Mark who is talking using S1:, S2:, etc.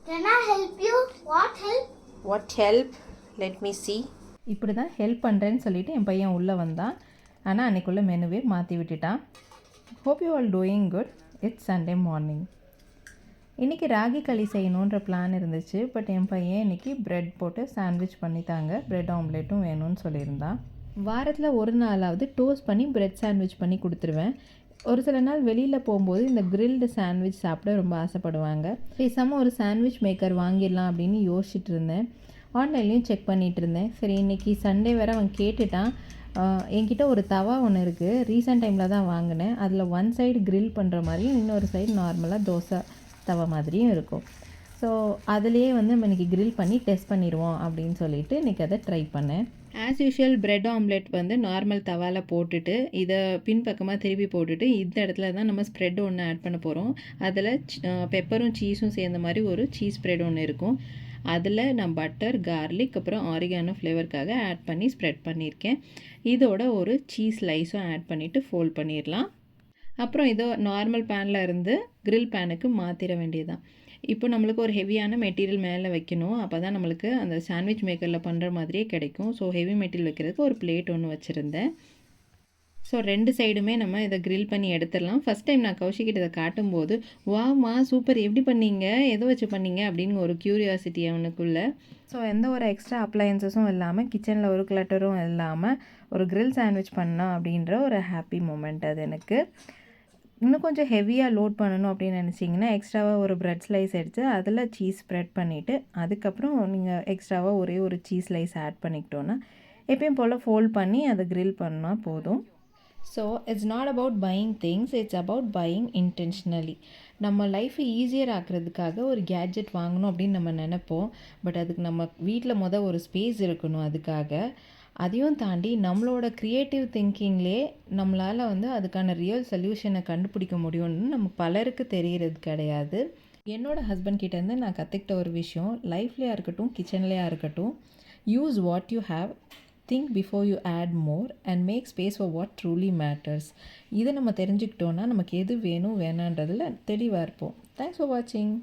S1: Can I help you? What help?
S2: What help? Let me see. இப்படி தான் help பண்ணுறேன்னு சொல்லிவிட்டு என் பையன் உள்ளே வந்தான். ஆனால் அன்றைக்குள்ளே மெனுவே மாற்றி விட்டுட்டான். Hope you all doing good. It's Sunday morning. இன்றைக்கி ராகி களி செய்யணுன்ற பிளான் இருந்துச்சு. பட் என் பையன் இன்றைக்கி ப்ரெட் போட்டு சாண்ட்விச் பண்ணித்தாங்க, ப்ரெட் ஆம்லேட்டும் வேணும்னு சொல்லியிருந்தான். வாரத்தில் ஒரு நாளாவது டோஸ்ட் பண்ணி ப்ரெட் சாண்ட்விச் பண்ணி கொடுத்துருவேன். ஒரு சில நாள் வெளியில் போகும்போது இந்த கிரில்டு சாண்ட்விச் சாப்பிட ரொம்ப ஆசைப்படுவாங்க. பேசாமல் ஒரு சாண்ட்விச் மேக்கர் வாங்கிடலாம் அப்படின்னு யோசிச்சுட்டு இருந்தேன். ஆன்லைன்லேயும் செக் பண்ணிகிட்டு இருந்தேன். சரி, இன்றைக்கி சண்டே வேறு அவன் கேட்டுட்டான். என்கிட்ட ஒரு தவா ஒன்று இருக்குது, ரீசெண்ட் டைமில் தான் வாங்கினேன். அதில் ஒன் சைடு கிரில் பண்ணுற மாதிரியும் இன்னொரு சைடு நார்மலாக தோசை தவா மாதிரியும் இருக்கும். ஸோ அதுலேயே நம்ம இன்றைக்கி கிரில் பண்ணி டெஸ்ட் பண்ணிடுவோம் அப்படின்னு சொல்லிட்டு இன்றைக்கி அதை ட்ரை பண்ணேன். As usual bread omelette normal தவாவில் போட்டுட்டு இதை பின்பக்கமாக திருப்பி போட்டுட்டு இந்த இடத்துல தான் நம்ம ஸ்ப்ரெட் ஒன்று ஆட் பண்ண போகிறோம். அதில் பெப்பரும் சீஸும் சேர்ந்த மாதிரி ஒரு சீஸ் ஸ்ப்ரெட் ஒன்று இருக்கும். அதில் நான் பட்டர், கார்லிக், அப்புறம் ஆரிகானோ ஃப்ளேவருக்காக ஆட் பண்ணி ஸ்ப்ரெட் பண்ணியிருக்கேன். இதோட ஒரு சீஸ் ஸ்லைஸும் ஆட் பண்ணிவிட்டு ஃபோல்ட் பண்ணிடலாம். அப்புறம் இதோ நார்மல் பேனில் இருந்து கிரில் பேனுக்கு மாற்றிட வேண்டியதுதான். இப்போ நம்மளுக்கு ஒரு ஹெவியான மெட்டீரியல் மேலே வைக்கணும். அப்போ தான் நம்மளுக்கு அந்த சாண்ட்விச் மேக்கரில் பண்ணுற மாதிரியே கிடைக்கும். ஸோ ஹெவி மெட்டீரியல் வைக்கிறதுக்கு ஒரு பிளேட் ஒன்று வச்சுருந்தேன். ஸோ ரெண்டு சைடுமே நம்ம இதை கிரில் பண்ணி எடுத்துடலாம். ஃபஸ்ட் டைம் நான் கௌஷிக்கிட்ட இதை காட்டும்போது, வாமா சூப்பர், எப்படி பண்ணீங்க, எதை வச்சு பண்ணீங்க அப்படின்னு ஒரு க்யூரியாசிட்டி அவனுக்குள்ளே. ஸோ எந்த ஒரு எக்ஸ்ட்ரா அப்ளையன்சஸும் இல்லாமல், கிச்சனில் ஒரு கிளட்டரும் இல்லாமல் ஒரு கிரில் சாண்ட்விச் பண்ணோம் அப்படின்ற ஒரு ஹாப்பி மூமெண்ட் அது எனக்கு. இன்னும் கொஞ்சம் ஹெவியாக லோட் பண்ணணும் அப்படின்னு நினச்சிங்கன்னா எக்ஸ்ட்ராவாக ஒரு ப்ரெட் ஸ்லைஸ் எடுத்து அதில் சீஸ் ஸ்ப்ரெட் பண்ணிவிட்டு அதுக்கப்புறம் நீங்கள் எக்ஸ்ட்ராவாக ஒரே ஒரு சீஸ் ஸ்லைஸ் ஆட் பண்ணிக்கிட்டோன்னா எப்பயும் போல் ஃபோல்ட் பண்ணி அதை கிரில் பண்ணால் போதும். So it's not about buying things, it's about buying intentionally. நம்ம லைஃப்பை ஈஸியர் ஆக்கிறதுக்காக ஒரு கேட்ஜெட் வாங்கணும் அப்படின்னு நம்ம நினைப்போம். பட் அதுக்கு நம்ம வீட்டில் ஒரு ஸ்பேஸ் இருக்கணும். அதுக்காக அதையும் தாண்டி நம்மளோட க்ரியேட்டிவ் திங்கிங்லே நம்மளால் அதுக்கான ரியல் சொல்யூஷனை கண்டுபிடிக்க முடியும்னு நம்ம பலருக்கு தெரிகிறது கிடையாது. என்னோடய ஹஸ்பண்ட் கிட்டேருந்து நான் கற்றுக்கிட்ட ஒரு விஷயம், லைஃப்லேயா இருக்கட்டும் கிச்சன்லேயா இருக்கட்டும், use what you have, think before you add more and make space for what truly matters. இதை நம்ம தெரிஞ்சுக்கிட்டோன்னா நமக்கு எது வேணும் வேணான்றதில் தெளிவாக இருப்போம். தேங்க்ஸ் ஃபார் வாட்சிங்.